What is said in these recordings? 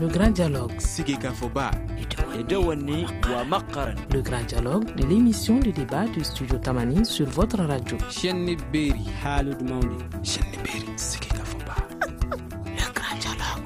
Le grand dialogue. Le grand dialogue de l'émission de débat du studio Tamani sur votre radio. Le grand dialogue.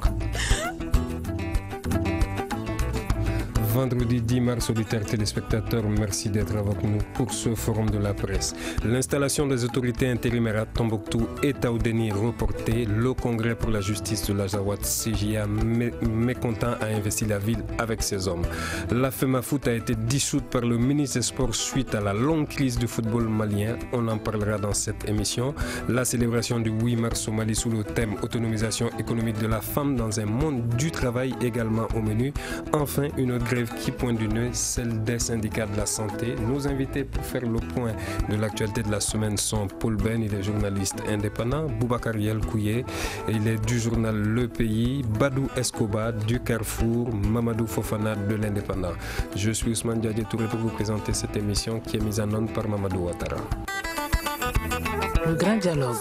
Vendredi 10 mars, auditeurs téléspectateurs, merci d'être avec nous pour ce forum de la presse. L'installation des autorités intérimaires à Tombouctou et Taoudéni reportée. Le congrès pour la justice de la Jawad CJA mécontent a investi la ville avec ses hommes. La FEMAFOOT a été dissoute par le ministre des Sports suite à la longue crise du football malien. On en parlera dans cette émission. La célébration du 8 mars au Mali sous le thème autonomisation économique de la femme dans un monde du travail également au menu. Enfin, une autre grève qui pointe du nez, celle des syndicats de la santé. Nos invités pour faire le point de l'actualité de la semaine sont Paul Ben, il est journaliste indépendant, Boubacar Yelkouye, il est du journal Le Pays, Badou Escobar du Carrefour, Mamadou Fofana de l'Indépendant. Je suis Ousmane Diadé Touré pour vous présenter cette émission qui est mise en onde par Mamadou Ouattara. Le grand dialogue.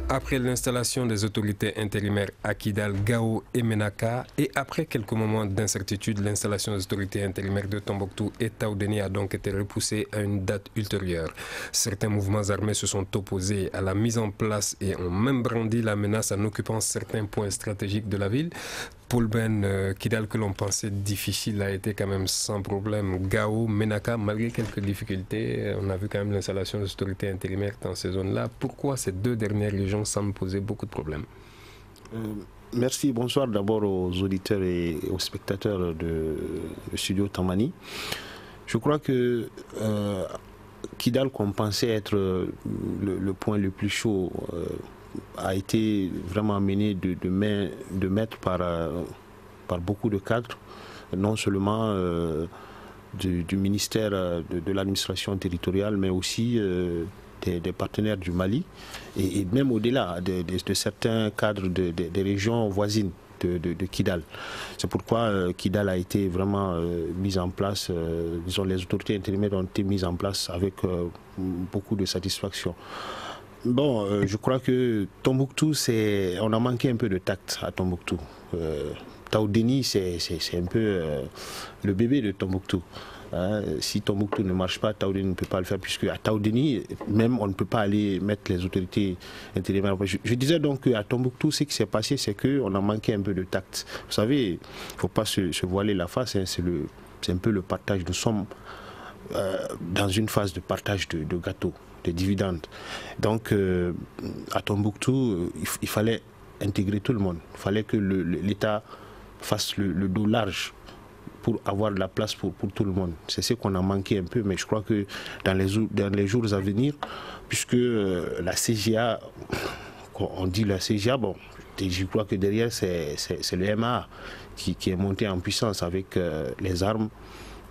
Après l'installation des autorités intérimaires à Kidal, Gao et Menaka, et après quelques moments d'incertitude, l'installation des autorités intérimaires de Tombouctou et Taoudéni a donc été repoussée à une date ultérieure. Certains mouvements armés se sont opposés à la mise en place et ont même brandi la menace en occupant certains points stratégiques de la ville. Paul Ben, Kidal que l'on pensait difficile a été quand même sans problème. Gao, Menaka, malgré quelques difficultés, on a vu quand même l'installation des autorités intérimaires dans ces zones-là. Pourquoi ces deux dernières régions semblent poser beaucoup de problèmes? Merci, bonsoir d'abord aux auditeurs et aux spectateurs de studio Tamani. Je crois que Kidal, qu'on pensait être le point le plus chaud, a été vraiment mené de maître par beaucoup de cadres, non seulement du ministère de l'administration territoriale, mais aussi des partenaires du Mali et même au-delà de certains cadres des régions voisines de Kidal. C'est pourquoi Kidal a été vraiment mise en place, disons, les autorités intérimaires ont été mises en place avec beaucoup de satisfaction. Bon, je crois que Tombouctou, on a manqué un peu de tact à Tombouctou. Taoudéni, c'est un peu le bébé de Tombouctou. Si Tombouctou ne marche pas, Taoudéni ne peut pas le faire, puisque à Taoudéni, même on ne peut pas aller mettre les autorités intérimaires. Je disais donc qu'à Tombouctou, ce qui s'est passé, c'est qu'on a manqué un peu de tact. Vous savez, il ne faut pas se voiler la face, hein, c'est un peu le partage. Nous sommes dans une phase de partage de gâteaux, de dividendes. Donc, à Tombouctou, il fallait intégrer tout le monde. Il fallait que l'État fasse le dos large pour avoir de la place pour tout le monde. C'est ce qu'on a manqué un peu, mais je crois que dans les jours à venir, puisque la CGA, on dit la CGA, bon, je crois que derrière c'est le MA qui est monté en puissance avec les armes.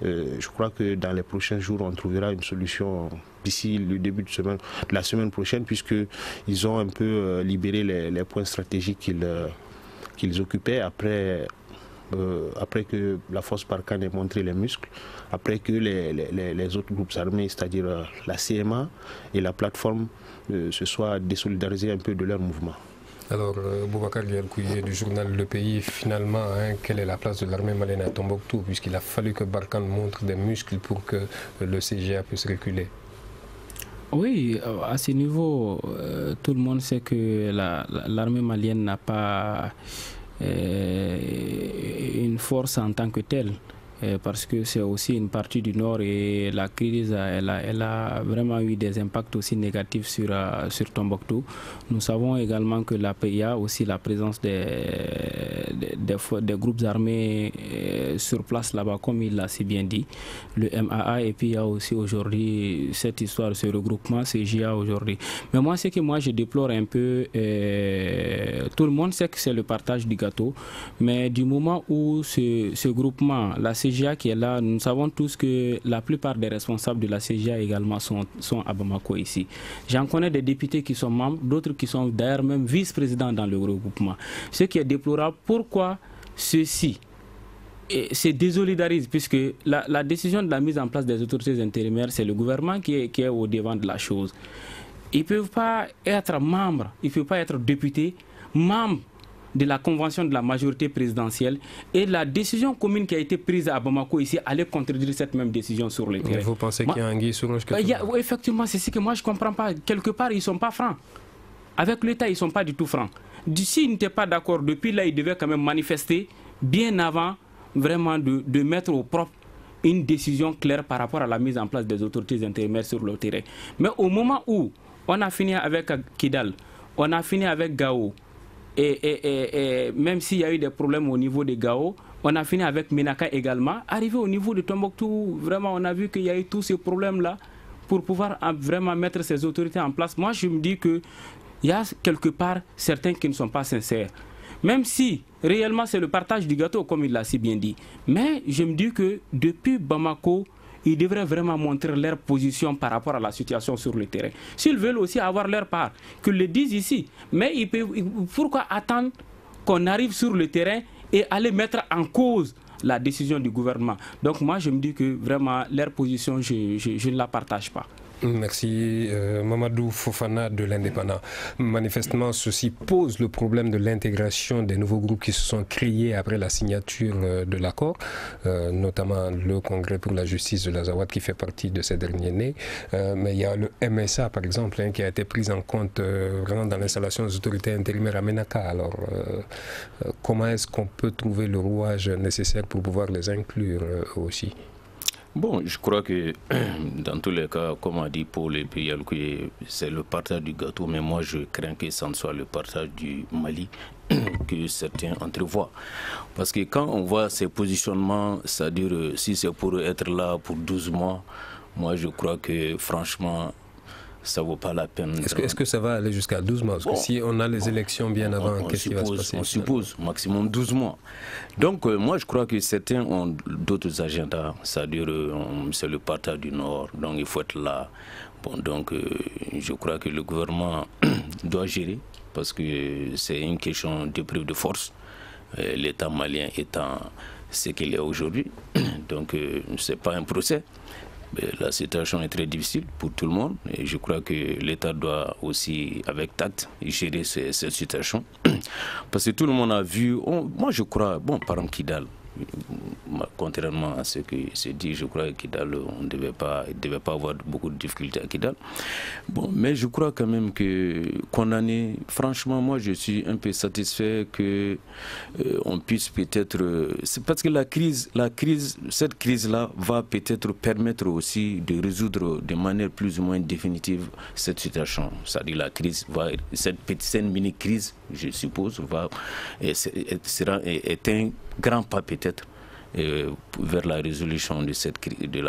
Je crois que dans les prochains jours, on trouvera une solution d'ici le début de la semaine prochaine, puisqu'ils ont un peu libéré les points stratégiques qu'ils occupaient après que la force Barkhane ait montré les muscles, après que les autres groupes armés, c'est-à-dire la CMA et la plateforme, se soient désolidarisés un peu de leur mouvement. Alors, Boubacar Yelkouye du journal Le Pays, finalement, quelle est la place de l'armée malienne à Tombouctou, puisqu'il a fallu que Barkhane montre des muscles pour que le CGA puisse reculer? Oui, à ce niveau, tout le monde sait que l'armée malienne n'a pas une force en tant que telle. Parce que c'est aussi une partie du nord et la crise elle a vraiment eu des impacts aussi négatifs sur Tombouctou. Nous savons également que il y a aussi la présence des groupes armés sur place là-bas, comme il l'a si bien dit, le MAA, et puis il y a aussi aujourd'hui cette histoire, ce regroupement CJA aujourd'hui. Mais moi, ce que je déplore un peu, tout le monde sait que c'est le partage du gâteau, mais du moment où ce groupement, la CGA qui est là, nous savons tous que la plupart des responsables de la CGA également sont à Bamako ici. J'en connais des députés qui sont membres, d'autres qui sont d'ailleurs même vice-présidents dans le regroupement. Ce qui est déplorable, pourquoi ceux-ci se désolidarisent, puisque la décision de la mise en place des autorités intérimaires, c'est le gouvernement qui est au devant de la chose. Ils ne peuvent pas être membres, ils ne peuvent pas être députés, membres de la convention de la majorité présidentielle et la décision commune qui a été prise à Bamako ici allait contredire cette même décision sur le terrain. Vous pensez qu'il y a un sur roche? Effectivement, c'est ce que moi je ne comprends pas. Quelque part, ils ne sont pas francs. Avec l'État, ils ne sont pas du tout francs. S'ils n'étaient pas d'accord, depuis là, ils devaient quand même manifester bien avant vraiment de mettre au propre une décision claire par rapport à la mise en place des autorités intérimaires sur le terrain. Mais au moment où on a fini avec Kidal, on a fini avec Gao, et même s'il y a eu des problèmes au niveau de Gao, on a fini avec Menaka également. Arrivé au niveau de Tombouctou, vraiment on a vu qu'il y a eu tous ces problèmes-là pour pouvoir vraiment mettre ces autorités en place. Moi je me dis qu'il y a quelque part certains qui ne sont pas sincères. Même si réellement c'est le partage du gâteau comme il l'a si bien dit. Mais je me dis que depuis Bamako, ils devraient vraiment montrer leur position par rapport à la situation sur le terrain. S'ils veulent aussi avoir leur part, qu'ils le disent ici. Mais pourquoi attendre qu'on arrive sur le terrain et aller mettre en cause la décision du gouvernement? Donc moi je me dis que vraiment leur position, je ne la partage pas. Merci Mamadou Fofana de l'Indépendant. Manifestement, ceci pose le problème de l'intégration des nouveaux groupes qui se sont créés après la signature de l'accord, notamment le Congrès pour la justice de l'Azawad qui fait partie de ces derniers nés. Mais il y a le MSA par exemple qui a été pris en compte vraiment dans l'installation des autorités intérimaires à Menaka. Alors comment est-ce qu'on peut trouver le rouage nécessaire pour pouvoir les inclure aussi? Bon, je crois que dans tous les cas, comme a dit Paul et puis c'est le partage du gâteau, mais moi je crains que ça ne soit le partage du Mali que certains entrevoient. Parce que quand on voit ces positionnements, c'est-à-dire si c'est pour être là pour 12 mois, moi je crois que franchement, ça ne vaut pas la peine. Est-ce que ça va aller jusqu'à 12 mois? Parce que si on a les élections bien avant, qu'est-ce qui va se passer? On suppose maximum 12 mois. Donc moi je crois que certains ont d'autres agendas, c'est-à-dire c'est le partage du Nord, donc il faut être là. Bon, donc je crois que le gouvernement doit gérer, parce que c'est une question d'épreuve de force. L'État malien étant ce qu'il est aujourd'hui, donc ce n'est pas un procès. La situation est très difficile pour tout le monde et je crois que l'État doit aussi, avec tact, gérer cette situation. Parce que tout le monde a vu, moi je crois, bon, par exemple Kidal, contrairement à ce qui se dit, je crois que Kidal, on ne devait pas avoir beaucoup de difficultés à Kidal. Bon, mais je crois quand même que condamner, franchement, moi je suis un peu satisfait que on puisse peut-être, c'est parce que cette crise-là va peut-être permettre aussi de résoudre de manière plus ou moins définitive cette situation. C'est-à-dire la crise cette mini-crise, je suppose, est un grand pas peut-être vers la résolution de cette de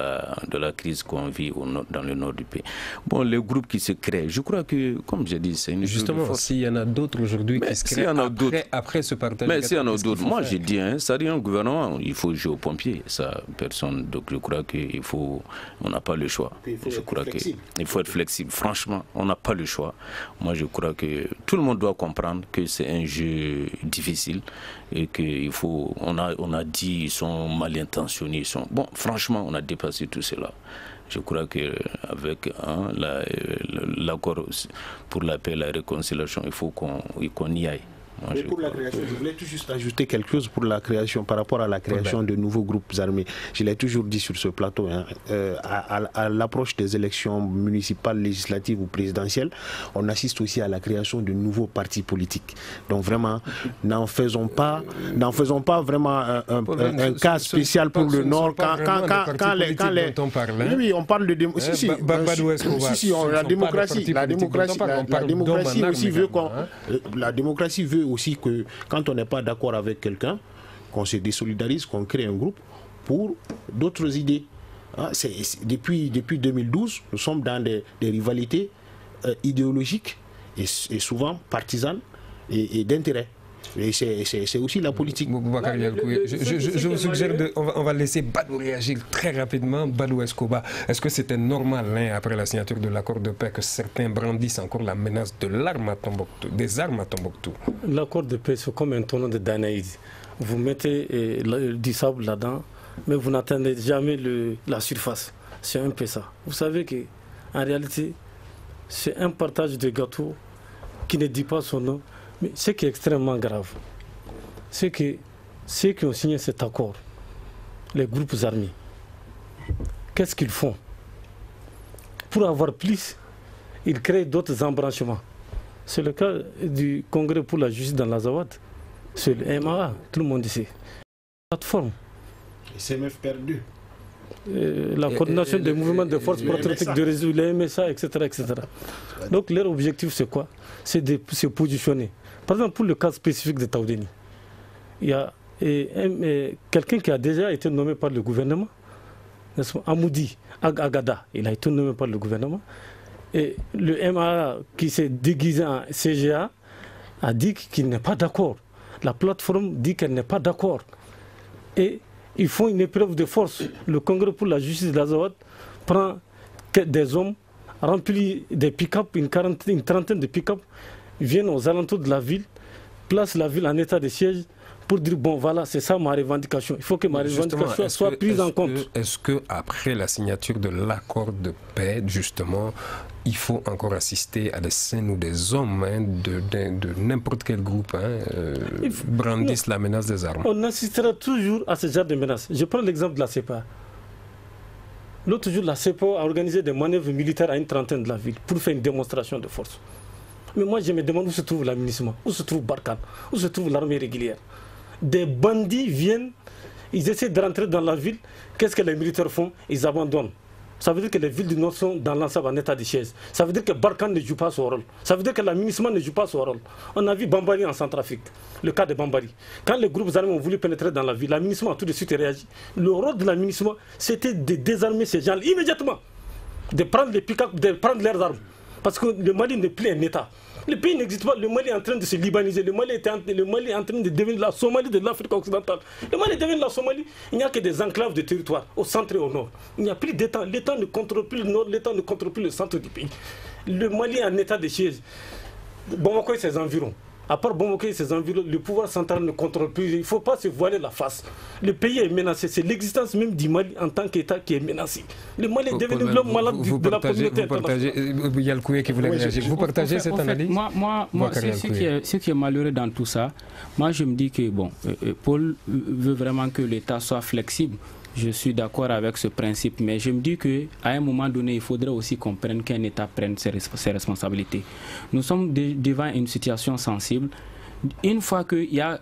la crise qu'on vit dans le nord du pays. Bon, les groupes qui se créent, je crois que, comme j'ai dit, c'est une justement, s'il y en a d'autres aujourd'hui qui se créent après ce partage. Mais s'il y en a d'autres, moi j'ai dit, ça dit un gouvernement, il faut jouer aux pompiers, ça, personne. Donc je crois qu'il faut, on n'a pas le choix. Je crois qu'il faut être flexible. Franchement, on n'a pas le choix. Moi je crois que tout le monde doit comprendre que c'est un jeu difficile et qu'il faut, on a dit, ils sont mal intentionnés, bon, franchement, on a dépassé tout cela. Je crois qu'avec l'accord pour la paix et la réconciliation, il faut qu'on y aille. Mais pour la création, je voulais tout juste ajouter quelque chose pour la création, par rapport à la création de nouveaux groupes armés. Je l'ai toujours dit sur ce plateau, à l'approche des élections municipales, législatives ou présidentielles, on assiste aussi à la création de nouveaux partis politiques. Donc vraiment, n'en faisons pas vraiment un cas spécial pour le Nord. Quand les... Oui, on parle de la démocratie veut aussi que quand on n'est pas d'accord avec quelqu'un, qu'on se désolidarise, qu'on crée un groupe pour d'autres idées. Depuis 2012, nous sommes dans des rivalités idéologiques et souvent partisanes et d'intérêt. Et c'est aussi la politique. Je vous suggère, on va laisser Badou réagir très rapidement. Badou Escoba, est-ce que c'était normal, après la signature de l'accord de paix, que certains brandissent encore la menace de l'arme à Tombouctou, des armes à Tombouctou? L'accord de paix, c'est comme un tonneau de Danaïde. Vous mettez du sable là-dedans, mais vous n'atteindez jamais la surface. C'est un peu ça. Vous savez qu'en réalité, c'est un partage de gâteau qui ne dit pas son nom. Mais ce qui est extrêmement grave, c'est que ceux qui ont signé cet accord, les groupes armés, qu'est-ce qu'ils font? Pour avoir plus, ils créent d'autres embranchements. C'est le cas du Congrès pour la justice dans l'Azawad. C'est le MAA, tout le monde sait. Plateforme. Et CMF perdu. La coordination des mouvements de forces patriotiques de réseau, les MSA, etc., etc. Donc leur objectif c'est quoi? C'est de se positionner. Par exemple, pour le cas spécifique de Taoudeni, il y a quelqu'un qui a déjà été nommé par le gouvernement, Amoudi Agada, il a été nommé par le gouvernement. Et le MAA qui s'est déguisé en CGA a dit qu'il n'est pas d'accord. La plateforme dit qu'elle n'est pas d'accord. Et ils font une épreuve de force. Le Congrès pour la justice de l'Azawad prend des hommes, remplit des pick-up, une trentaine de pick-up, viennent aux alentours de la ville, placent la ville en état de siège pour dire bon voilà, c'est ça ma revendication. Il faut que ma revendication soit prise en compte. Est-ce qu'après la signature de l'accord de paix, justement, il faut encore assister à des scènes où des hommes de n'importe quel groupe brandissent la menace des armes? On assistera toujours à ce genre de menaces. Je prends l'exemple de la CEPA. L'autre jour, la CEPA a organisé des manœuvres militaires à une trentaine de la ville pour faire une démonstration de force. Mais moi, je me demande où se trouve l'amunissement, où se trouve Barkhane, où se trouve l'armée régulière. Des bandits viennent, ils essaient de rentrer dans la ville. Qu'est-ce que les militaires font? Ils abandonnent. Ça veut dire que les villes du Nord sont dans l'ensemble en état de siège. Ça veut dire que Barkhane ne joue pas son rôle. Ça veut dire que l'amunissement ne joue pas son rôle. On a vu Bambari en Centrafrique, le cas de Bambari. Quand les groupes armés ont voulu pénétrer dans la ville, l'amunissement a tout de suite réagi. Le rôle de l'amunissement, c'était de désarmer ces gens immédiatement, de prendre les pick-up, de prendre leurs armes. Parce que le Mali n'est plus un État. Le pays n'existe pas. Le Mali est en train de se libaniser. Le Mali est en train de devenir la Somalie de l'Afrique occidentale. Le Mali devient la Somalie. Il n'y a que des enclaves de territoire au centre et au nord. Il n'y a plus d'État. L'État ne contrôle plus le nord. L'État ne contrôle plus le centre du pays. Le Mali est en état de siège. Bamako et ses environs. À part Bamako et ses environs, le pouvoir central ne contrôle plus. Il ne faut pas se voiler la face. Le pays est menacé. C'est l'existence même du Mali en tant qu'État qui est menacée. Le Mali est devenu l'homme malade de la communauté internationale. Il y a le Koué qui voulait réagir. Vous partagez cette analyse? Moi ce qui est malheureux dans tout ça, moi je me dis que bon, Paul veut vraiment que l'État soit flexible. Je suis d'accord avec ce principe, mais je me dis qu'à un moment donné, il faudrait aussi qu'on prenne qu'un État prenne ses responsabilités. Nous sommes devant une situation sensible. Une fois qu'il y a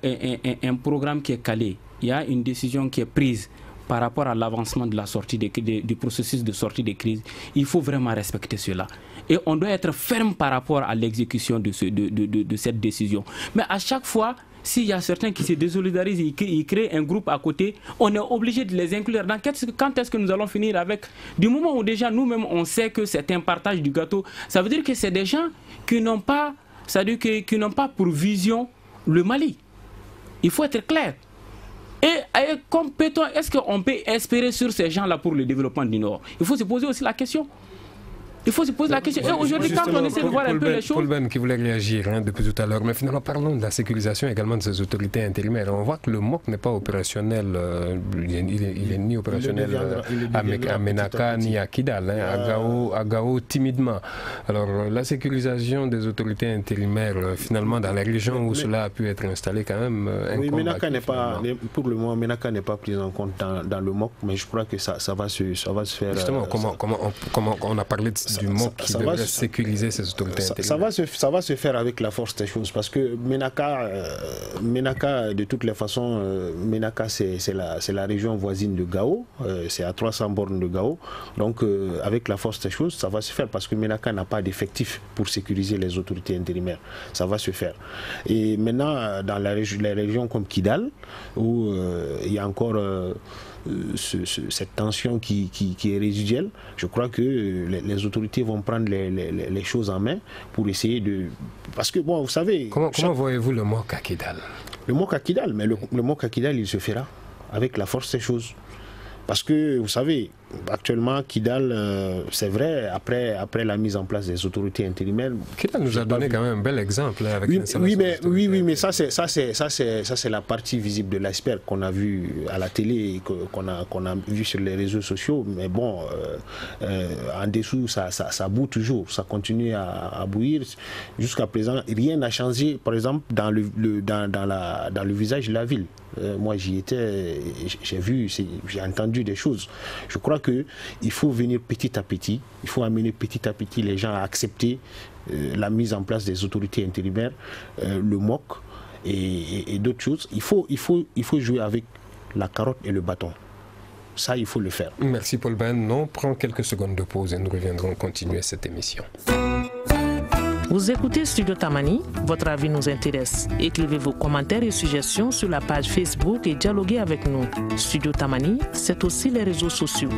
un programme qui est calé, il y a une décision qui est prise par rapport à l'avancement de la sortie du processus de sortie des crises, il faut vraiment respecter cela. Et on doit être ferme par rapport à l'exécution de cette décision. Mais à chaque fois, s'il y a certains qui se désolidarisent, ils créent un groupe à côté, on est obligé de les inclure. Quand est-ce que nous allons finir avec? Du moment où déjà nous-mêmes on sait que c'est un partage du gâteau, ça veut dire que c'est des gens qui n'ont pas, qui n'ont pas pour vision le Mali. Il faut être clair. Et est-ce qu'on peut espérer sur ces gens-là pour le développement du Nord? Il faut se poser aussi la question. Il faut se poser la question. Et aujourd'hui, quand on essaie de voir un peu les choses... Paul Ben qui voulait réagir depuis tout à l'heure, mais finalement, parlons de la sécurisation également de ces autorités intérimaires. On voit que le MOC n'est pas opérationnel, il est ni opérationnel à Ménaka ni à Kidal, à Gao timidement. Alors, la sécurisation des autorités intérimaires, finalement, dans les régions où cela a pu être installé, quand même... Oui, Ménaka n'est pas, pour le moment, Ménaka n'est pas pris en compte dans le MOC, mais je crois que ça va se faire... Justement, comment on a parlé du MOC qui devrait sécuriser ces autorités intérieures. Ça va se faire avec la force des choses, parce que Ménaka, de toutes les façons, Ménaka c'est la région voisine de Gao, c'est à 300 bornes de Gao, donc avec la force des choses, ça va se faire, parce que Ménaka n'a pas d'effectif pour sécuriser les autorités intérimaires, ça va se faire. Et maintenant, dans les régions comme Kidal, où il y a encore... cette tension qui est résiduelle, je crois que les autorités vont prendre les choses en main pour essayer de... Parce que, bon, vous savez... Comment voyez-vous le MOC à Kidal? Le MOC à Kidal, mais le MOC à Kidal, il se fera avec la force des choses. Parce que, vous savez, actuellement, Kidal, c'est vrai, après la mise en place des autorités intérimaires. Kidal nous a donné quand même un bel exemple avec mais ça c'est la partie visible de l'iceberg qu'on a vu à la télé, qu'on a vu sur les réseaux sociaux. Mais bon, en dessous, ça bout toujours, ça continue à bouillir. Jusqu'à présent, rien n'a changé, par exemple, dans le visage de la ville. Moi, j'y étais, j'ai vu, j'ai entendu des choses. Je crois qu'il faut venir petit à petit, il faut amener petit à petit les gens à accepter la mise en place des autorités intérimaires, le MOC et d'autres choses. Il faut jouer avec la carotte et le bâton. Ça, il faut le faire. Merci Paul Ben. On prend quelques secondes de pause et nous reviendrons continuer cette émission. Vous écoutez Studio Tamani, votre avis nous intéresse. Écrivez vos commentaires et suggestions sur la page Facebook et dialoguez avec nous. Studio Tamani, c'est aussi les réseaux sociaux.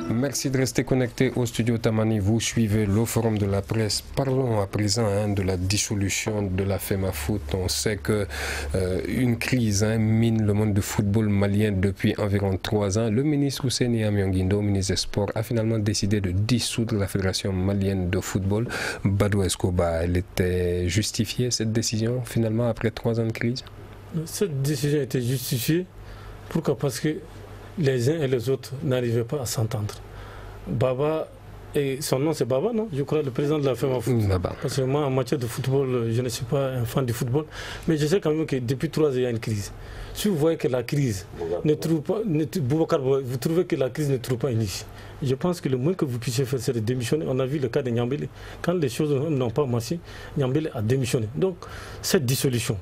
Merci de rester connecté au Studio Tamani. Vous suivez le forum de la presse. Parlons à présent de la dissolution de la FEMAFOOT. On sait qu'une crise mine le monde du football malien depuis environ 3 ans. Le ministre Ousseini Amianguindo, ministre des Sports, a finalement décidé de dissoudre la Fédération malienne de football. Badou Escobar, elle était justifiée, cette décision, finalement, après 3 ans de crise? Cette décision était justifiée. Pourquoi? Parce que les uns et les autres n'arrivaient pas à s'entendre. Baba, et son nom c'est Baba, non? Je crois le président de la FEMAFOOT. Parce que moi, en matière de football, je ne suis pas un fan du football, mais je sais quand même que depuis 3 ans, il y a une crise. Si vous voyez que la crise ne trouve pas, vous trouvez que la crise ne trouve pas une issue, je pense que le moins que vous puissiez faire, c'est de démissionner. On a vu le cas de Niambélé. Quand les choses n'ont pas marché, Niambélé a démissionné. Donc, cette dissolution,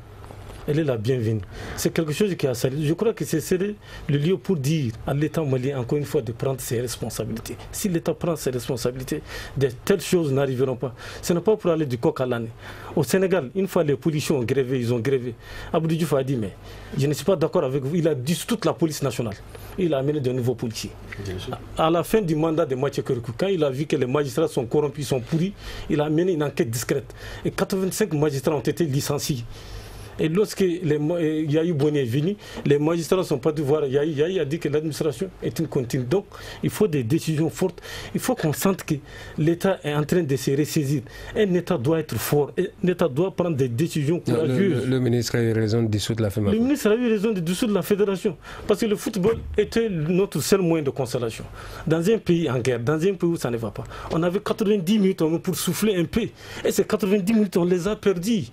elle est la bienvenue. C'est quelque chose qui a sali. Je crois que c'est le lieu pour dire à l'État malien, encore une fois, de prendre ses responsabilités. Si l'État prend ses responsabilités, de telles choses n'arriveront pas. Ce n'est pas pour aller du coq à l'âne. Au Sénégal, une fois les policiers ont grévé, ils ont grévé. Abdou Diouf a dit, mais je ne suis pas d'accord avec vous. Il a dissous toute la police nationale. Il a amené de nouveaux policiers. À la fin du mandat de Mathieu Kerekou, quand il a vu que les magistrats sont corrompus, sont pourris, il a mené une enquête discrète. Et 85 magistrats ont été licenciés. Et lorsque Yahi Boni est venu, les magistrats ne sont pas dû voir. Yahi a dit que l'administration est une continue. Donc, il faut des décisions fortes. Il faut qu'on sente que l'État est en train de se ressaisir. Un État doit être fort. Un État doit prendre des décisions courageuses. Le ministre a eu raison de dissoudre la FEMAFOOT. Le ministre a eu raison de dissoudre la fédération. Parce que le football était notre seul moyen de consolation. Dans un pays en guerre, dans un pays où ça ne va pas, on avait 90 minutes pour souffler un peu. Et ces 90 minutes, on les a perdues.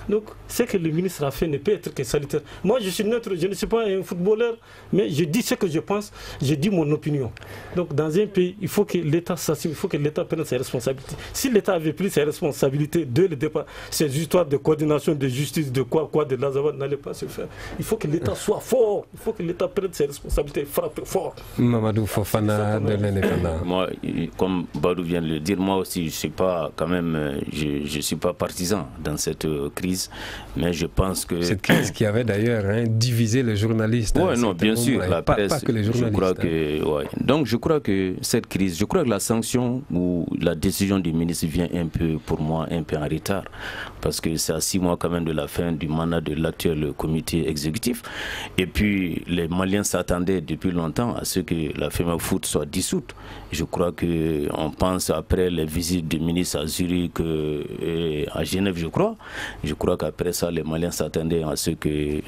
Donc, ce que le ministre a fait ne peut être que salutaire. Moi, je suis neutre, je ne suis pas un footballeur, mais je dis ce que je pense, je dis mon opinion. Donc, dans un pays, il faut que l'État s'assume, il faut que l'État prenne ses responsabilités. Si l'État avait pris ses responsabilités dès le départ, ces histoires de coordination, de justice, de quoi, de Lazawad n'allaient pas se faire. Il faut que l'État soit fort, il faut que l'État prenne ses responsabilités et frappe fort. Mamadou Fofana de l'indépendant. Moi, comme Badou vient de le dire, moi aussi, je ne suis pas quand même, je suis pas partisan dans cette crise. Mais je pense que... Cette crise qui avait d'ailleurs divisé les journalistes. Oui, non, bien sûr, la presse, pas que les journalistes. Je crois que, Donc je crois que cette crise, je crois que la sanction ou la décision du ministre vient un peu, pour moi, un peu en retard. Parce que c'est à 6 mois quand même de la fin du mandat de l'actuel comité exécutif. Et puis les Maliens s'attendaient depuis longtemps à ce que la FEMAFOOT soit dissoute. Je crois qu'on pense après les visites du ministre à Zurich et à Genève, je crois qu'après ça, les Maliens s'attendaient à ce que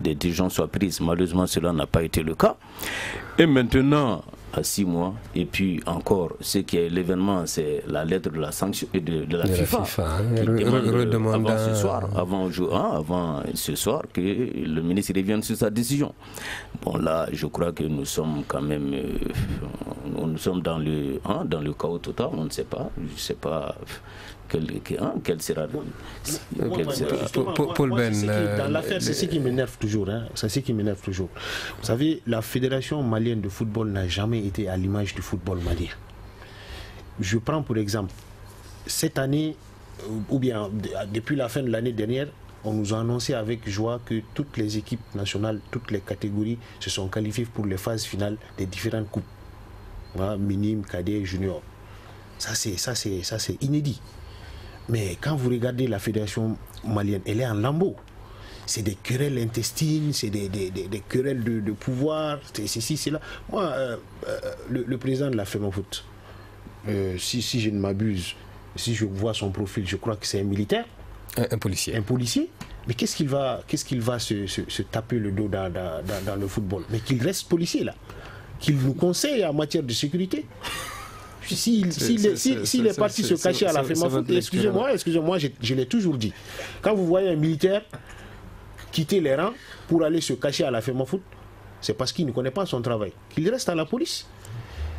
des décisions soient prises. Malheureusement, cela n'a pas été le cas. Et maintenant, à 6 mois, et puis encore, ce qui est l'événement, c'est la lettre de la sanction de la FIFA qui demande avant ce soir, que le ministre revienne sur sa décision. Bon, là, je crois que nous sommes quand même, nous sommes dans le chaos total. On ne sait pas, je ne sais pas. Quel sera Paul Ben, dans l'affaire, c'est ce qui m'énerve toujours. C'est ce qui m'énerve toujours. Vous savez, la Fédération malienne de football n'a jamais été à l'image du football malien. Je prends pour exemple, cette année, ou bien depuis la fin de l'année dernière, on nous a annoncé avec joie que toutes les équipes nationales, toutes les catégories se sont qualifiées pour les phases finales des différentes coupes. Minime, cadet, junior. Ça c'est inédit. Mais quand vous regardez la fédération malienne, elle est en lambeaux. c'est des querelles intestines, c'est des querelles de pouvoir, c'est ceci, c'est là. Moi, le président de la FEMAFOOT, si je ne m'abuse, si je vois son profil, je crois que c'est un militaire. Un policier. Un policier. Mais qu'est-ce qu'il va se taper le dos dans le football? Mais qu'il reste policier là. Qu'il nous conseille en matière de sécurité. S'il est parti se cacher à la FEMAFOOT, excusez-moi, je l'ai toujours dit. Quand vous voyez un militaire quitter les rangs pour aller se cacher à la FEMAFOOT, c'est parce qu'il ne connaît pas son travail. Qu'il reste à la police.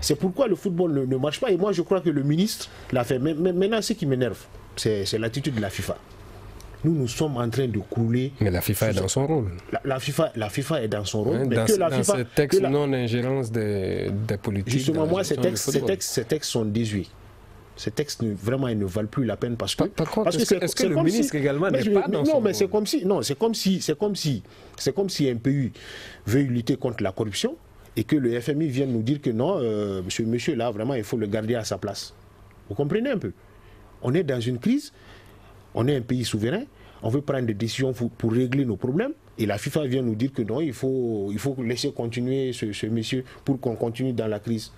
C'est pourquoi le football ne marche pas. Et moi, je crois que le ministre l'a fait. Mais maintenant, ce qui m'énerve, c'est l'attitude de la FIFA. Nous sommes en train de couler. Mais la FIFA est dans son rôle. La FIFA est dans son rôle. Mais dans ce texte non-ingérence des politiques. Justement, moi, ces textes sont désuets. Ces textes, vraiment, ils ne valent plus la peine parce que... Par contre, est-ce que le ministre également n'est pas dans son rôle? Non, mais c'est comme si un pays veut lutter contre la corruption et que le FMI vienne nous dire que non, monsieur là, vraiment, il faut le garder à sa place. Vous comprenez un peu? On est dans une crise. On est un pays souverain, on veut prendre des décisions pour régler nos problèmes. Et la FIFA vient nous dire que non, il faut laisser continuer ce monsieur pour qu'on continue dans la crise.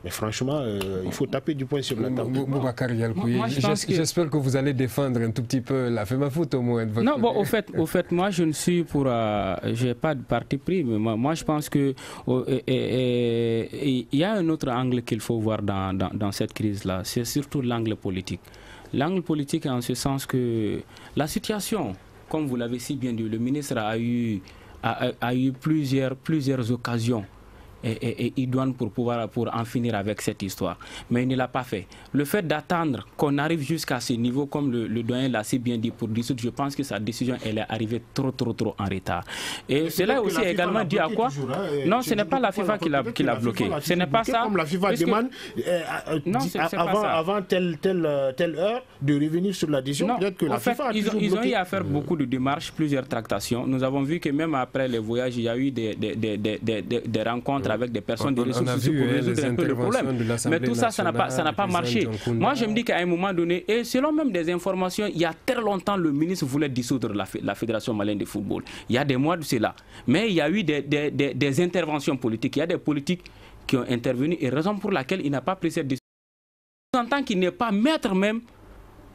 Mais franchement, il faut taper du poing sur la table. Boubacar Yalkoué, j'espère que vous allez défendre un tout petit peu la FEMAFOOT au moins. Non, bon, au fait, moi je ne suis pour... je n'ai pas de parti pris, mais moi je pense que il y a un autre angle qu'il faut voir dans cette crise-là. C'est surtout l'angle politique. L'angle politique en ce sens que la situation, comme vous l'avez si bien dit, le ministre a eu plusieurs occasions et idoines pour en finir avec cette histoire. Mais il ne l'a pas fait. Le fait d'attendre qu'on arrive jusqu'à ce niveau, comme le doyen l'a si bien dit, pour dissoudre, je pense que sa décision, elle est arrivée trop en retard. Et cela aussi également dit à quoi? Non, ce n'est pas la FIFA qui l'a bloqué. Ce n'est pas ça. Comme la FIFA demande avant telle heure de revenir sur la décision, peut-être que la FIFA a toujours bloqué. Ils ont eu à faire beaucoup de démarches, plusieurs tractations. Nous avons vu que même après les voyages, il y a eu des rencontres avec des personnes des ressources pour résoudre un peu le problème. Mais tout ça, ça n'a pas marché. Moi, je me dis qu'à un moment donné, et selon même des informations, il y a très longtemps, le ministre voulait dissoudre la Fédération malienne de football. Il y a des mois de cela. Mais il y a eu des interventions politiques. Il y a des politiques qui ont intervenu et raison pour laquelle il n'a pas pris cette décision. En tant qu'il n'est pas maître même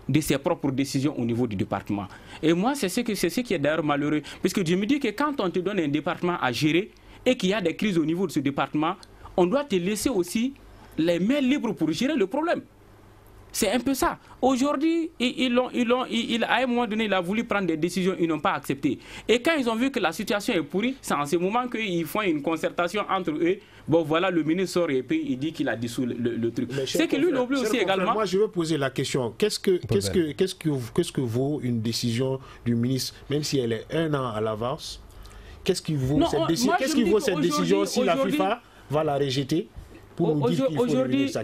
de ses propres décisions au niveau du département. Et moi, c'est ce qui est d'ailleurs malheureux. Parce que je me dis que quand on te donne un département à gérer, et qu'il y a des crises au niveau de ce département, on doit te laisser aussi les mains libres pour gérer le problème. C'est un peu ça. Aujourd'hui, à un moment donné, il a voulu prendre des décisions, ils n'ont pas accepté. Et quand ils ont vu que la situation est pourrie, c'est en ce moment qu'ils font une concertation entre eux. Bon, voilà, le ministre sort et puis il dit qu'il a dissous le truc. C'est que lui, il oublie aussi également. Moi, je veux poser la question. Qu'est-ce que vaut une décision du ministre, même si elle est 1 an à l'avance? Qu'est-ce qui vaut cette décision si la FIFA va la rejeter pour nous dire qu'il faut revenir ça?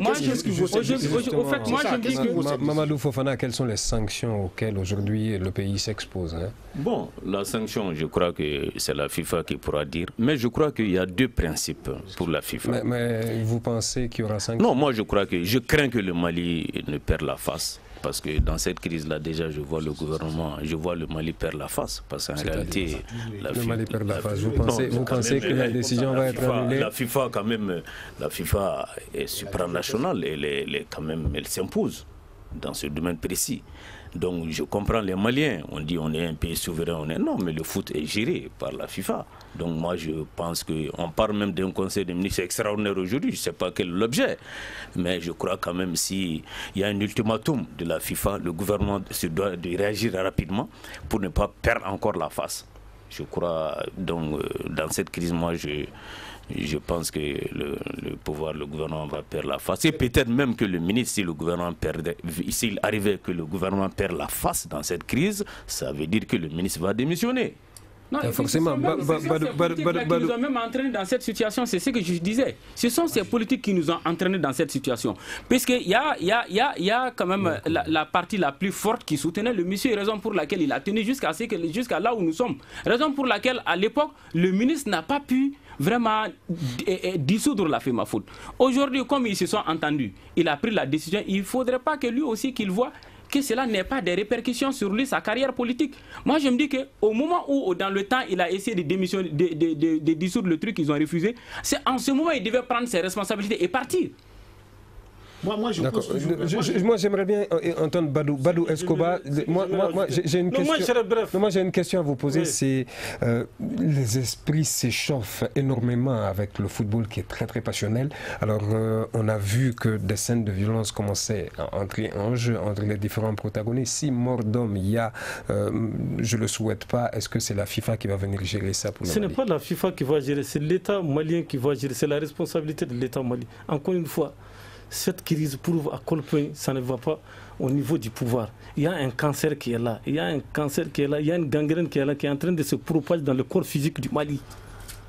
Mamadou Fofana, quelles sont les sanctions auxquelles aujourd'hui le pays s'expose? Bon, la sanction, je crois que c'est la FIFA qui pourra dire. Mais je crois qu'il y a 2 principes pour la FIFA. Mais vous pensez qu'il y aura sanction? Non, moi je crains que le Mali ne perde la face. Parce que dans cette crise-là, déjà, je vois le Mali perdre la face. Parce qu'en réalité, le Mali perd la face. Vous pensez que la décision va être annulée? La FIFA, quand même, la FIFA est supranationale. Elle s'impose dans ce domaine précis. Donc, je comprends les Maliens. On dit on est un pays souverain. Non, mais le foot est géré par la FIFA. Donc, moi, je pense qu'on parle même d'un conseil des ministres extraordinaire aujourd'hui. Je ne sais pas quel est l'objet. Mais je crois quand même s'il y a un ultimatum de la FIFA, le gouvernement se doit de réagir rapidement pour ne pas perdre encore la face. Je crois, donc, dans cette crise, moi, je pense que le gouvernement va perdre la face. Et peut-être même que le ministre, s'il arrivait que le gouvernement perd la face dans cette crise, ça veut dire que le ministre va démissionner. Non, forcément. Qui nous ont même entraînés dans cette situation, c'est ce que je disais. Ce sont ces politiques qui nous ont entraînés dans cette situation. Puisqu'il y a quand même la partie la plus forte qui soutenait le monsieur, raison pour laquelle il a tenu jusqu'à là où nous sommes. Raison pour laquelle, à l'époque, le ministre n'a pas pu vraiment dissoudre la FEMAFOOT. Aujourd'hui, comme ils se sont entendus, il a pris la décision, il ne faudrait pas que lui aussi qu'il voit que cela n'ait pas des répercussions sur lui, sa carrière politique. Moi, je me dis qu'au moment où, dans le temps, il a essayé de dissoudre le truc, ils ont refusé, c'est en ce moment il devait prendre ses responsabilités et partir. Moi, j'aimerais bien entendre Badou Escobar. Moi, j'ai une question à vous poser. Oui. C'est les esprits s'échauffent énormément avec le football qui est très très passionnel. Alors, on a vu que des scènes de violence commençaient à entrer en jeu entre les différents protagonistes. Si mort d'homme il y a, je le souhaite pas. Est-ce que c'est la FIFA qui va venir gérer ça pour le Mali? Ce n'est pas la FIFA qui va gérer, c'est l'État malien qui va gérer. C'est la responsabilité de l'État malien. Encore une fois, cette crise prouve à quel point ça ne va pas au niveau du pouvoir. Il y a un cancer qui est là, il y a une gangrène qui est là, qui est en train de se propager dans le corps physique du Mali.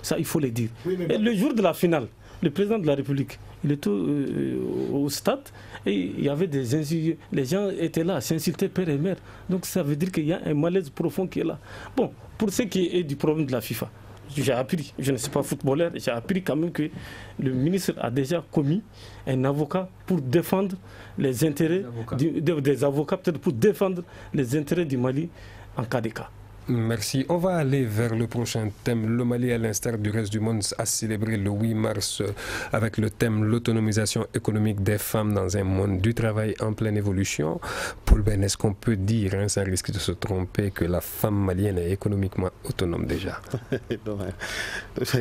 Ça, il faut le dire. Oui, et le jour de la finale, le président de la République, il était au stade et il y avait des insultes. Les gens étaient là, s'insultaient père et mère. Donc ça veut dire qu'il y a un malaise profond qui est là. Bon, pour ce qui est du problème de la FIFA, j'ai appris, je ne suis pas footballeur, j'ai appris quand même que le ministre a déjà commis un avocat pour défendre les intérêts des avocats, peut-être pour défendre les intérêts du Mali en cas de cas. Merci. On va aller vers le prochain thème. Le Mali, à l'instar du reste du monde, a célébré le 8 mars avec le thème l'autonomisation économique des femmes dans un monde du travail en pleine évolution. Paul Ben, est-ce qu'on peut dire, sans risque de se tromper, que la femme malienne est économiquement autonome déjà?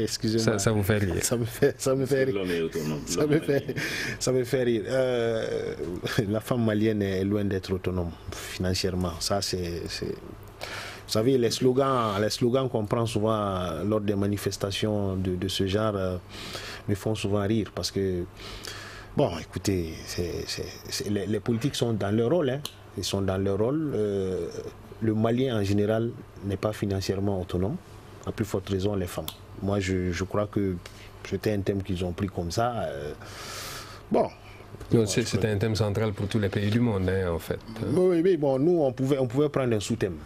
Excusez-moi. Ça vous fait rire? Ça me fait rire. Ça me fait rire. La femme malienne est loin d'être autonome financièrement. Ça, c'est... Vous savez, les slogans qu'on prend souvent lors des manifestations de ce genre me font souvent rire parce que, bon, écoutez, les politiques sont dans leur rôle. Hein. Ils sont dans leur rôle. Le Malien, en général, n'est pas financièrement autonome. À plus forte raison, les femmes. Moi, je crois que c'était un thème qu'ils ont pris comme ça. Bon. C'était un thème central pour tous les pays du monde, hein, en fait. Oui, mais bon, nous, on pouvait prendre un sous-thème.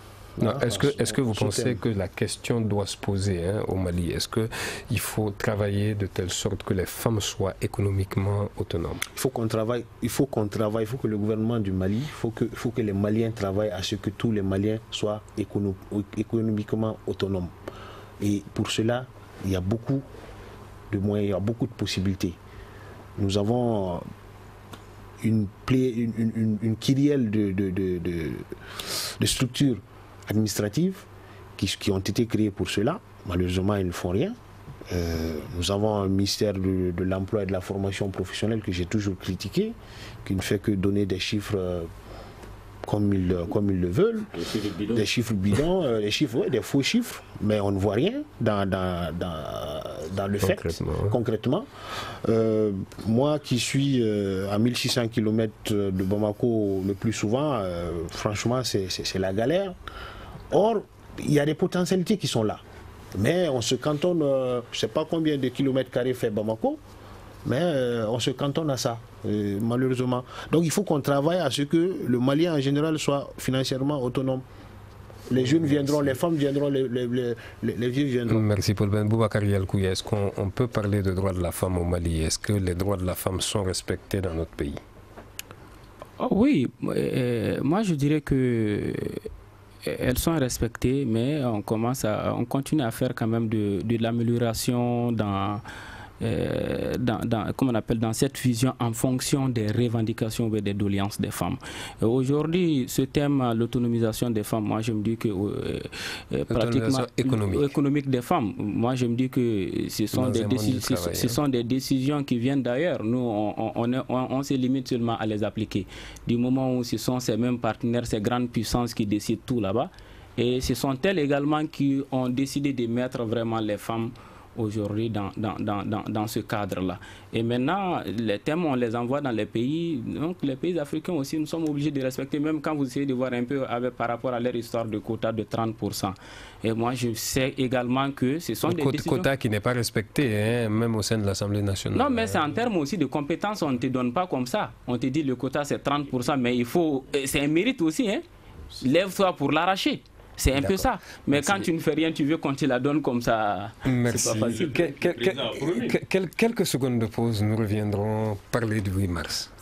Est-ce que vous pensez que la question doit se poser au Mali? Est-ce qu'il faut travailler de telle sorte que les femmes soient économiquement autonomes? Il faut que le gouvernement du Mali, il faut que les Maliens travaillent à ce que tous les Maliens soient économiquement autonomes. Et pour cela, il y a beaucoup de moyens, il y a beaucoup de possibilités. Nous avons une kyrielle de structures administratives qui ont été créées pour cela. Malheureusement, ils ne font rien. Nous avons un ministère de l'emploi et de la formation professionnelle que j'ai toujours critiqué, qui ne fait que donner des chiffres comme ils le veulent, des chiffres bidons, des faux chiffres, mais on ne voit rien dans le fait, concrètement. Moi qui suis à 1600 km de Bamako le plus souvent, franchement c'est la galère. Or, il y a des potentialités qui sont là. Mais on se cantonne, je ne sais pas combien de kilomètres carrés fait Bamako, mais on se cantonne à ça, malheureusement. Donc il faut qu'on travaille à ce que le Malien en général soit financièrement autonome. Les jeunes viendront, les femmes viendront, les vieux viendront. Merci Paul Ben. Boubacar Yalkouya, est-ce qu'on peut parler de droits de la femme au Mali? Est-ce que les droits de la femme sont respectés dans notre pays? Oui, moi je dirais que elles sont respectées, mais on continue à faire quand même de l'amélioration dans cette vision en fonction des revendications et des doléances des femmes. Aujourd'hui, ce thème, l'autonomisation des femmes, moi je me dis que pratiquement économique des femmes, moi je me dis que ce sont des décisions qui viennent d'ailleurs. Nous, on se limite seulement à les appliquer. Du moment où ce sont ces mêmes partenaires, ces grandes puissances qui décident tout là-bas, et ce sont elles également qui ont décidé de mettre vraiment les femmes aujourd'hui dans ce cadre-là. Et maintenant, les thèmes, on les envoie dans les pays, donc les pays africains aussi, nous sommes obligés de respecter, même quand vous essayez de voir un peu par rapport à leur histoire de quota de 30%. Et moi, je sais également que ce sont des décisions... quota qui n'est pas respecté, hein, même au sein de l'Assemblée nationale. Non, mais c'est en termes aussi de compétences, on ne te donne pas comme ça. On te dit le quota c'est 30%, mais il faut... C'est un mérite aussi, hein. Lève-toi pour l'arracher. C'est un peu ça. Mais quand tu ne fais rien, tu veux qu'on te la donne comme ça. Merci. C'est pas facile. Quelques secondes de pause, nous reviendrons parler du 8 mars.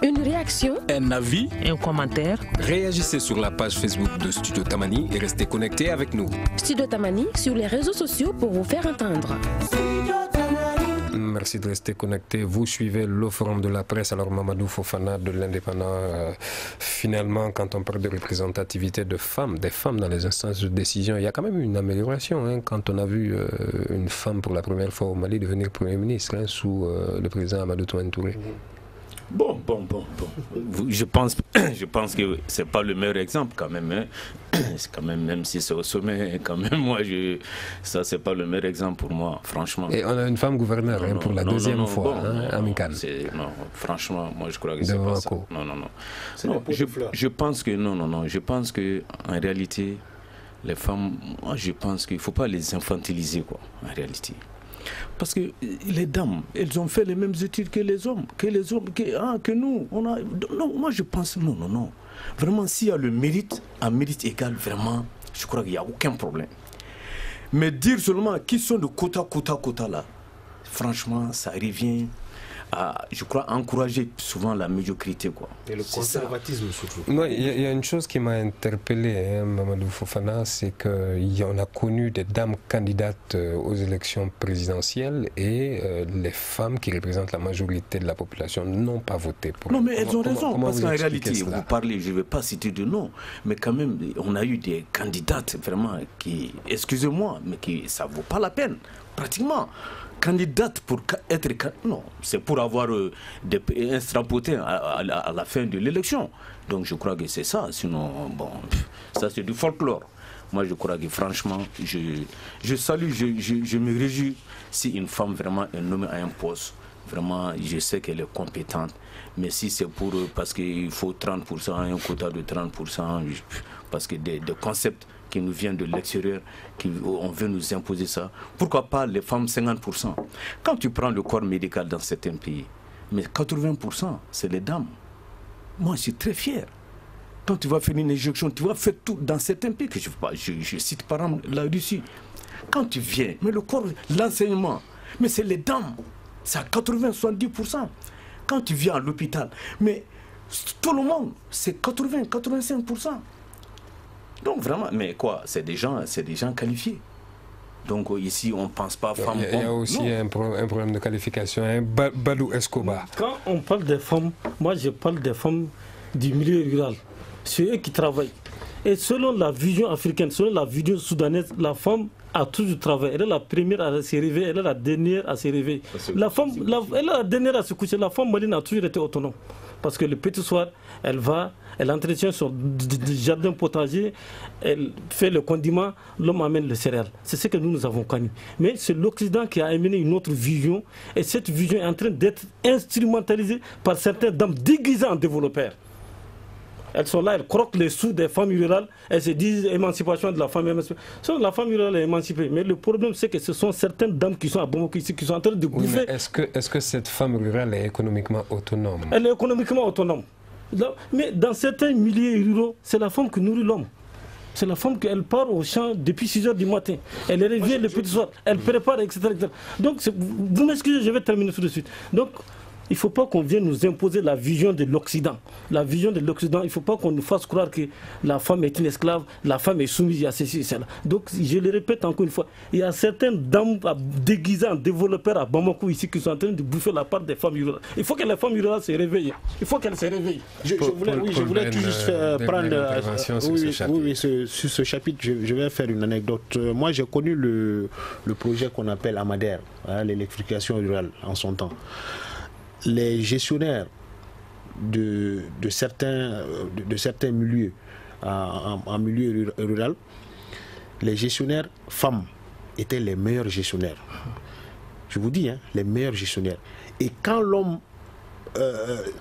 Une réaction réaction, un avis, un commentaire. Réagissez sur la page Facebook de Studio Tamani et restez connectés avec nous. Studio Tamani sur les réseaux sociaux pour vous faire entendre. Merci de rester connectés. Vous suivez le forum de la presse. Alors Mamadou Fofana de l'Indépendant, finalement, quand on parle de représentativité de femmes, des femmes dans les instances de décision, il y a quand même une amélioration. Hein, quand on a vu une femme pour la première fois au Mali devenir Premier ministre sous le président Amadou Toumani Touré. Bon. Je pense que c'est pas le meilleur exemple quand même. Hein. C'est quand même si c'est au sommet, quand même, ça c'est pas le meilleur exemple pour moi, franchement. Et on a une femme gouverneur pour la deuxième fois, Amikane. Non, franchement, moi je crois que c'est pas ça. Non. Je pense que je pense que en réalité, les femmes, moi je pense qu'il faut pas les infantiliser en réalité. Parce que les dames, elles ont fait les mêmes études que les hommes, que nous. Non, moi je pense, non. Vraiment, s'il y a le mérite, un mérite égal, vraiment, je crois qu'il n'y a aucun problème. Mais dire seulement qui sont de quota là, franchement, ça revient à, je crois, encourager souvent la médiocrité. Et le conservatisme surtout. Il y a une chose qui m'a interpellé, Mamadou Fofana, c'est qu'on a connu des dames candidates aux élections présidentielles et les femmes qui représentent la majorité de la population n'ont pas voté pour. Non, mais elles ont raison, parce qu'en réalité, vous parlez, je ne vais pas citer de nom, mais quand même, on a eu des candidates vraiment qui, excusez-moi, mais qui ça ne vaut pas la peine, pratiquement. Candidate pour être... Non, c'est pour avoir un strapotin à la fin de l'élection. Donc je crois que c'est ça. Sinon, ça c'est du folklore. Moi je crois que franchement, je salue, je me réjouis si une femme vraiment est nommée à un poste. Vraiment, je sais qu'elle est compétente. Mais si c'est pour... parce qu'il faut 30%, un quota de 30%, parce que des concepts qui nous viennent de l'extérieur, on veut nous imposer ça. Pourquoi pas les femmes 50%? Quand tu prends le corps médical dans certains pays, mais 80%, c'est les dames. Moi, je suis très fier. Quand tu vas faire une injection, tu vas faire tout dans certains pays, que je cite par exemple la Russie. Quand tu viens, mais le corps, l'enseignement, mais c'est les dames. C'est à 80-70%. Quand tu viens à l'hôpital, mais tout le monde, c'est 80-85%. Donc vraiment, mais quoi, c'est des gens qualifiés. Donc ici, on ne pense pas femmes. Il y a aussi un problème de qualification. Balou Escobar. Quand on parle des femmes, moi je parle des femmes du milieu rural. C'est eux qui travaillent. Et selon la vision africaine, selon la vision soudanaise, la femme a toujours travaillé. Elle est la première à se réveiller, elle est la dernière à se réveiller. La femme, elle est la dernière à se coucher. La femme malienne a toujours été autonome. Parce que le petit soir, elle entretient son jardin potager, elle fait le condiment, l'homme amène le céréales. C'est ce que nous avons connu. Mais c'est l'Occident qui a amené une autre vision, et cette vision est en train d'être instrumentalisée par certaines dames déguisées en développeurs. Elles sont là, elles croquent les sous des femmes rurales, elles se disent émancipation de la femme. La femme rurale est émancipée, mais le problème c'est que ce sont certaines dames qui sont à Bamako ici, qui sont en train de bouffer. Oui, est-ce que cette femme rurale est économiquement autonome? Elle est économiquement autonome. Mais dans certains milieux ruraux, c'est la femme qui nourrit l'homme. C'est la femme qui part au champ depuis 6 h du matin. Elle revient le petit soir, elle prépare, etc. Donc, vous m'excusez, je vais terminer tout de suite. Donc, il ne faut pas qu'on vienne nous imposer la vision de l'Occident. La vision de l'Occident, il ne faut pas qu'on nous fasse croire que la femme est une esclave, la femme est soumise à ceci et cela. Donc, je le répète encore une fois, il y a certaines dames déguisées en développeurs à Bamako ici qui sont en train de bouffer la part des femmes rurales. Il faut que les femmes rurales se réveillent. Il faut qu'elles se réveillent. Je voulais tout juste prendre sur ce chapitre, je vais faire une anecdote. Moi, j'ai connu le projet qu'on appelle Amadère, l'électrification rurale en son temps. Les gestionnaires de certains milieux en milieu rural, les gestionnaires femmes étaient les meilleurs gestionnaires. Je vous dis, les meilleurs gestionnaires. Et quand l'homme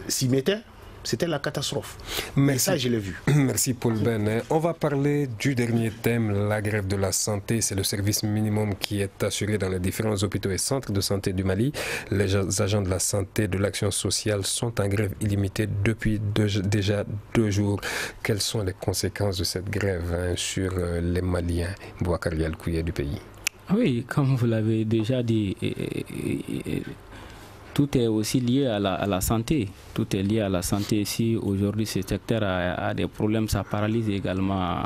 s'y mettait, c'était la catastrophe. Merci. Et ça, je l'ai vu. Merci Paul Ben. On va parler du dernier thème, la grève de la santé. C'est le service minimum qui est assuré dans les différents hôpitaux et centres de santé du Mali. Les agents de la santé, de l'action sociale sont en grève illimitée depuis déjà 2 jours. Quelles sont les conséquences de cette grève sur les Maliens, Bouakar Yalkouye du pays? Oui, comme vous l'avez déjà dit, tout est aussi lié à la santé. Tout est lié à la santé. Si aujourd'hui ce secteur a des problèmes, ça paralyse également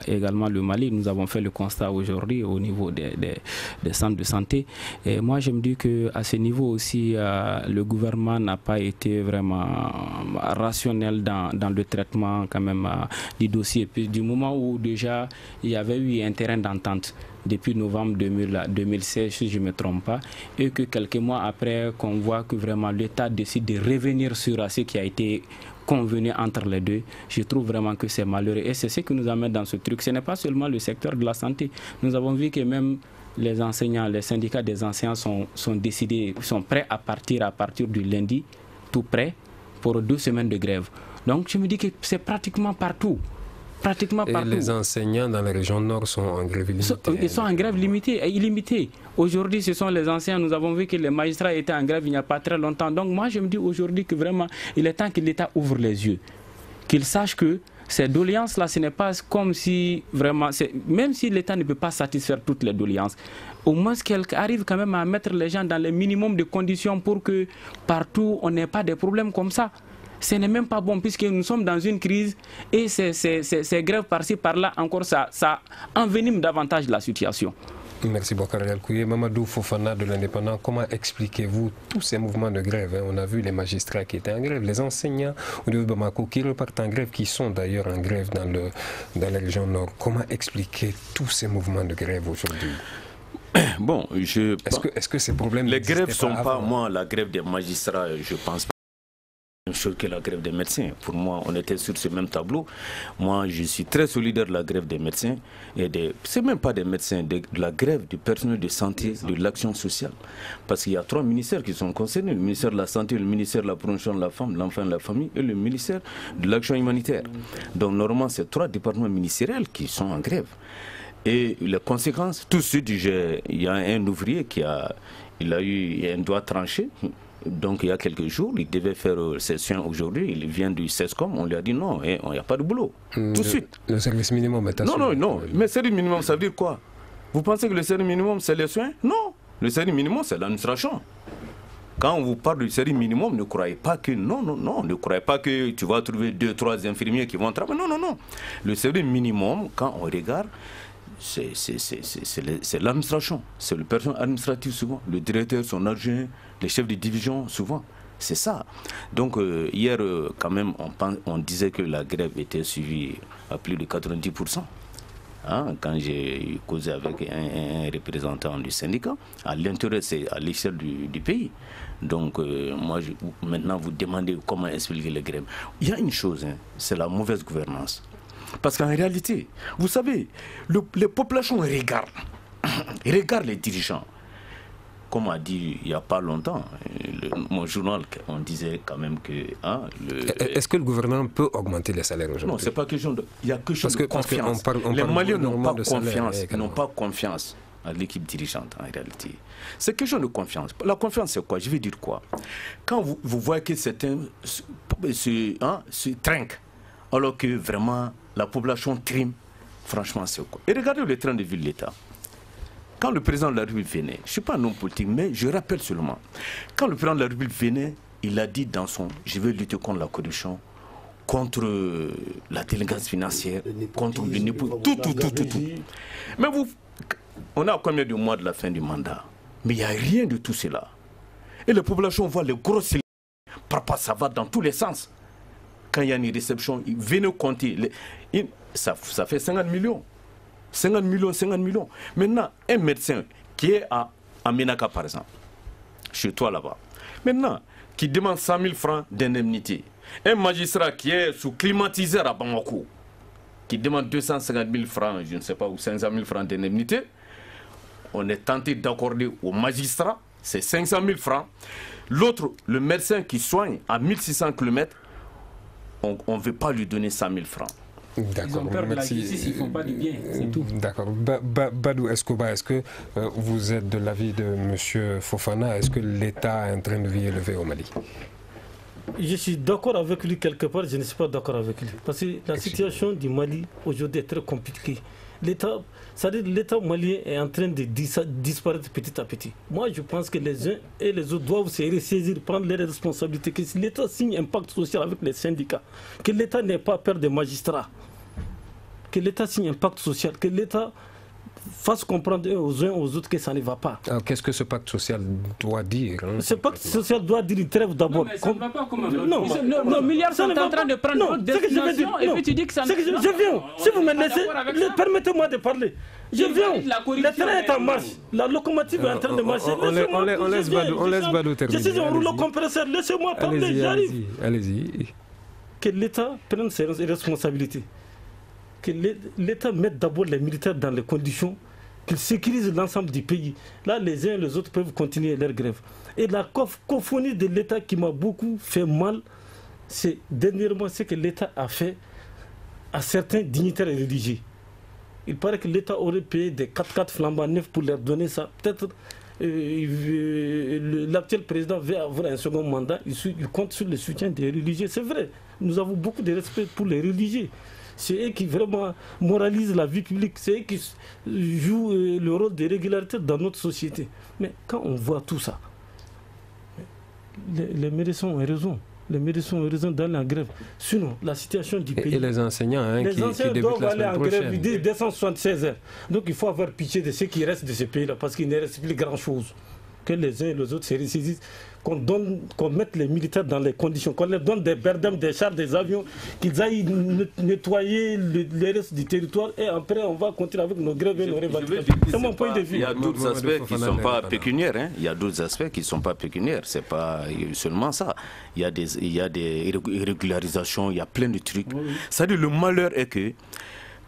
le Mali. Nous avons fait le constat aujourd'hui au niveau des centres de santé. Et moi, je me dis qu'à ce niveau aussi, le gouvernement n'a pas été vraiment rationnel dans le traitement quand même du dossier. Puis, du moment où déjà il y avait eu un terrain d'entente depuis novembre 2016, si je ne me trompe pas, et que quelques mois après, qu'on voit que vraiment l'État décide de revenir sur ce qui a été convenu entre les deux, je trouve vraiment que c'est malheureux. Et c'est ce qui nous amène dans ce truc. Ce n'est pas seulement le secteur de la santé. Nous avons vu que même les enseignants, les syndicats des enseignants sont décidés, sont prêts à partir du lundi, tout prêt, pour 2 semaines de grève. Donc je me dis que c'est pratiquement partout. Et les enseignants dans la région nord sont en grève illimitée. Ils sont en grève illimitée. Aujourd'hui, ce sont les enseignants. Nous avons vu que les magistrats étaient en grève il n'y a pas très longtemps. Donc moi, je me dis aujourd'hui que vraiment, il est temps que l'État ouvre les yeux. Qu'il sache que ces doléances-là, ce n'est pas comme si vraiment... Même si l'État ne peut pas satisfaire toutes les doléances, au moins qu'elle arrive quand même à mettre les gens dans le minimum de conditions pour que partout, on n'ait pas de problèmes comme ça. Ce n'est même pas bon puisque nous sommes dans une crise et ces grèves par-ci, par-là, encore ça envenime davantage la situation. Merci Boubacar Yalkouye. Mamadou Fofana de l'Indépendant, comment expliquez-vous tous ces mouvements de grève? On a vu les magistrats qui étaient en grève, les enseignants au niveau de Bamako qui repartent en grève, qui sont d'ailleurs en grève dans la région nord. Comment expliquer tous ces mouvements de grève aujourd'hui? Bon, est-ce que ces problèmes... Les grèves ne sont pas, moi, la grève des magistrats, je pense pas. Chose que la grève des médecins. Pour moi, on était sur ce même tableau. Moi, je suis très solidaire de la grève des médecins c'est même pas des médecins, de la grève du personnel de santé, de l'action sociale. Parce qu'il y a 3 ministères qui sont concernés, le ministère de la Santé, le ministère de la promotion de la femme, de l'enfant et de la famille et le ministère de l'action humanitaire. Donc normalement, c'est 3 départements ministériels qui sont en grève. Et les conséquences, tout de suite, il y a un ouvrier il a eu un doigt tranché. Donc il y a quelques jours, il devait faire ses soins aujourd'hui, il vient du CESCOM, on lui a dit non, il n'y a pas de boulot, tout de suite. Le service minimum est assuré. Non, mais service minimum, ça veut dire quoi? Vous pensez que le service minimum, c'est les soins? Non, le service minimum, c'est l'administration. Quand on vous parle du service minimum, ne croyez pas que, ne croyez pas que tu vas trouver 2-3 infirmiers qui vont travailler, non. Le service minimum, quand on regarde, c'est l'administration, c'est le personnel administratif souvent, le directeur, son adjoint, les chefs de division souvent, c'est ça. Donc hier quand même on disait que la grève était suivie à plus de 90%. Quand j'ai causé avec un représentant du syndicat, à l'intérieur c'est à l'échelle du pays. Donc moi maintenant vous demandez comment expliquer les grèves. Il y a une chose, c'est la mauvaise gouvernance. Parce qu'en réalité, vous savez, les populations regardent les dirigeants. Comme a dit il n'y a pas longtemps, mon journal, on disait quand même que... Est-ce que le gouvernement peut augmenter les salaires aujourd'hui? Non, c'est pas question de... Il y a question de confiance. Les Maliens n'ont pas confiance à l'équipe dirigeante en réalité. C'est question de confiance. La confiance, c'est quoi? Je vais dire quoi? Quand vous voyez que certains se trinquent, alors que vraiment la population trime, franchement c'est quoi? Et regardez le train de vie de l'État. Quand le président de la République venait, je ne suis pas un homme politique, mais je rappelle seulement, quand le président de la République venait, il a dit dans son « je vais lutter contre la corruption », contre la délinquance financière, contre le népotisme, tout. Mais on a combien de mois de la fin du mandat? Mais il n'y a rien de tout cela. Et la population voit les gros cylindres, ça va dans tous les sens. Quand il y a une réception, venez compter. Ça fait 50 millions. 50 millions. Maintenant, un médecin qui est à Ménaka, par exemple, chez toi là-bas, maintenant, qui demande 100 000 francs d'indemnité. Un magistrat qui est sous climatiseur à Bamako, qui demande 250 000 francs, je ne sais pas, ou 500 000 francs d'indemnité, on est tenté d'accorder au magistrat ces 500 000 francs. L'autre, le médecin qui soigne à 1600 km, on ne veut pas lui donner 100 000 francs. Ils ont peur de la justice, ils ne font pas du bien, c'est tout. D'accord. Badou Escobar, est-ce que vous êtes de l'avis de M. Fofana? Est-ce que l'État est en train de veiller le verre au Mali? Je suis d'accord avec lui quelque part, je ne suis pas d'accord avec lui. Parce que la situation du Mali aujourd'hui est très compliquée. L'État malien est en train de disparaître petit à petit. Moi, je pense que les uns et les autres doivent se ressaisir, prendre leurs responsabilités, que l'État signe un pacte social avec les syndicats, que l'État n'ait pas peur des magistrats, que l'État signe un pacte social, que l'État fasse comprendre aux uns aux autres que ça ne va pas. Alors, qu'est-ce que ce pacte social doit dire Ce pacte social doit dire une trêve d'abord. Non, mais ça ne va pas comme nos milliards sont en train de prendre d'autres destinations et puis tu dis que ça ne va pas. Je viens. Si vous me laissez, permettez-moi de parler. Je viens. Le train est en marche. La locomotive est en train de marcher. On laisse Badou terminer. Je suis en rouleau compresseur. Laissez-moi parler. J'arrive. Allez-y. Que l'État prenne ses responsabilités. Que l'État mette d'abord les militaires dans les conditions, qu'ils sécurisent l'ensemble du pays. Là, les uns et les autres peuvent continuer leur grève. Et la cophonie de l'État qui m'a beaucoup fait mal, c'est dernièrement ce que l'État a fait à certains dignitaires religieux. Il paraît que l'État aurait payé des 4x4 flambant neufs pour leur donner ça. Peut-être l'actuel président veut avoir un second mandat, il compte sur le soutien des religieux. C'est vrai, nous avons beaucoup de respect pour les religieux. C'est eux qui vraiment moralisent la vie publique, c'est eux qui jouent le rôle de régularité dans notre société. Mais quand on voit tout ça, les médecins ont raison. Les médecins ont raison d'aller en grève. Sinon, la situation du pays... Et les enseignants, les enseignants doivent aller en grève, ils disent 276 heures. Donc il faut avoir pitié de ceux qui restent de ce pays-là, parce qu'il ne reste plus grand-chose. Que les uns et les autres se ressaisissent, qu'on mette les militaires dans les conditions, qu'on leur donne des berdem, des chars, des avions, qu'ils aillent nettoyer le reste du territoire et après on va continuer avec nos grèves et nos revendications. C'est mon point de vue. Il y a d'autres aspects qui ne sont pas pécuniaires. Hein. Il y a d'autres aspects qui ne sont pas pécuniaires. Ce n'est pas seulement ça. Il y a des irrégularisations, il y a plein de trucs. C'est-à-dire le malheur est que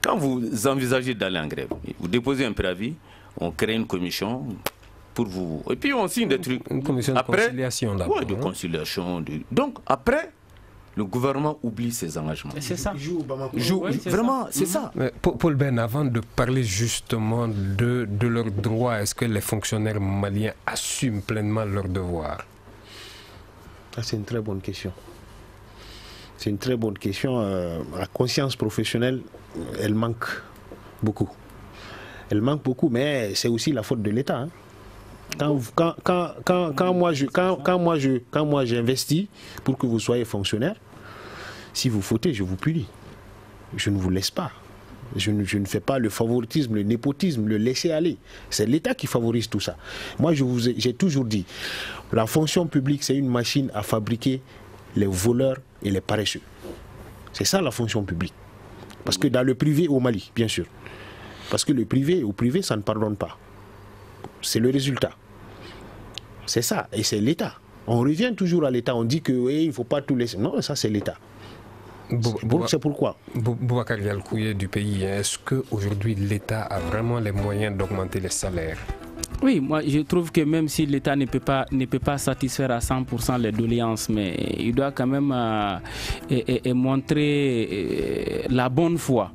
quand vous envisagez d'aller en grève, vous déposez un préavis, on crée une commission pour vous. Et puis on signe des trucs. Une commission de conciliation d'abord. Oui, de conciliation. Donc après, le gouvernement oublie ses engagements. C'est ça. Vraiment, c'est ça. Mais Paul Ben, avant de parler justement de leurs droits, est-ce que les fonctionnaires maliens assument pleinement leurs devoirs? C'est une très bonne question. C'est une très bonne question. La conscience professionnelle, elle manque beaucoup. Elle manque beaucoup, mais c'est aussi la faute de l'État. Hein. Quand moi j'investis pour que vous soyez fonctionnaire, si vous fautez, je vous punis. Je ne vous laisse pas. Je ne fais pas le favoritisme, le népotisme, le laisser aller. C'est l'État qui favorise tout ça. Moi, j'ai toujours dit, la fonction publique, c'est une machine à fabriquer les voleurs et les paresseux. C'est ça la fonction publique. Parce que dans le privé au Mali, bien sûr. Parce que le privé, au privé, ça ne pardonne pas. C'est le résultat. C'est ça, et c'est l'État. On revient toujours à l'État, on dit qu'il ne faut pas tout laisser. Non, ça c'est l'État. C'est pourquoi. Boubacar Yalkouye du pays, est-ce qu'aujourd'hui l'État a vraiment les moyens d'augmenter les salaires? Oui, moi je trouve que même si l'État ne peut pas satisfaire à 100% les doléances, mais il doit quand même montrer la bonne foi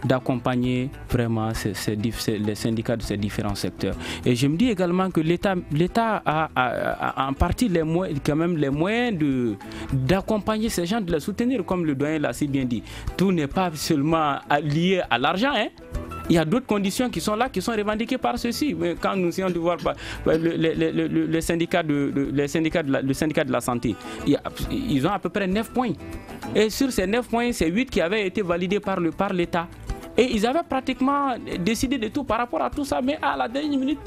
d'accompagner vraiment les syndicats de ces différents secteurs. Et je me dis également que l'État a en partie les moyens d'accompagner ces gens, de les soutenir, comme le doyen l'a si bien dit. Tout n'est pas seulement lié à l'argent, hein. Il y a d'autres conditions qui sont là, qui sont revendiquées par ceux-ci. Quand nous essayons de voir le syndicat de la santé, ils ont à peu près 9 points. Et sur ces 9 points, c'est 8 qui avaient été validés par l'État. Et ils avaient pratiquement décidé de tout par rapport à tout ça, mais à la dernière minute,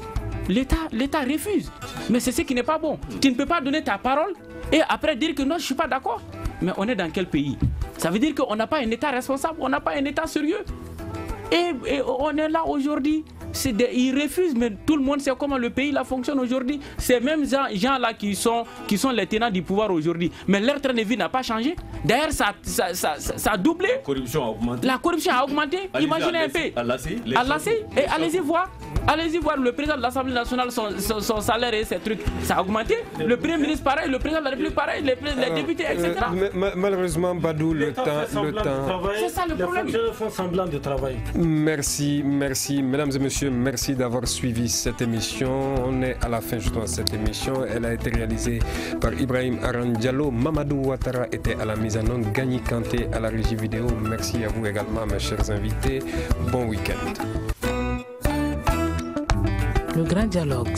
l'État refuse. Mais c'est ce qui n'est pas bon. Tu ne peux pas donner ta parole et après dire que non, je ne suis pas d'accord. Mais on est dans quel pays? Ça veut dire qu'on n'a pas un État responsable, on n'a pas un État sérieux. Et on est là aujourd'hui. Ils refusent, mais tout le monde sait comment le pays là fonctionne aujourd'hui. Ces mêmes gens-là qui sont les tenants du pouvoir aujourd'hui. Mais leur train de vie n'a pas changé. D'ailleurs, ça a doublé. La corruption a augmenté. La corruption a augmenté. Imaginez un peu. Et allez-y voir. Allez-y voir le président de l'Assemblée nationale, son salaire et ses trucs, ça a augmenté. Le Premier ministre pareil, le président de la République pareil, les députés, etc. Malheureusement, Badou, le temps. C'est ça le problème. Les fonctionnaires font semblant de travail. Merci. Mesdames et messieurs, merci d'avoir suivi cette émission. On est à la fin justement de cette émission. Elle a été réalisée par Ibrahim Aran Diallo. Mamadou Ouattara était à la mise en onde. Gagny Kanté à la régie vidéo. Merci à vous également, mes chers invités. Bon week-end. Le Grand Dialogue.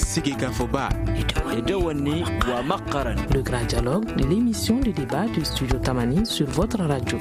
Le Grand Dialogue, l'émission de débat du Studio Tamani sur votre radio.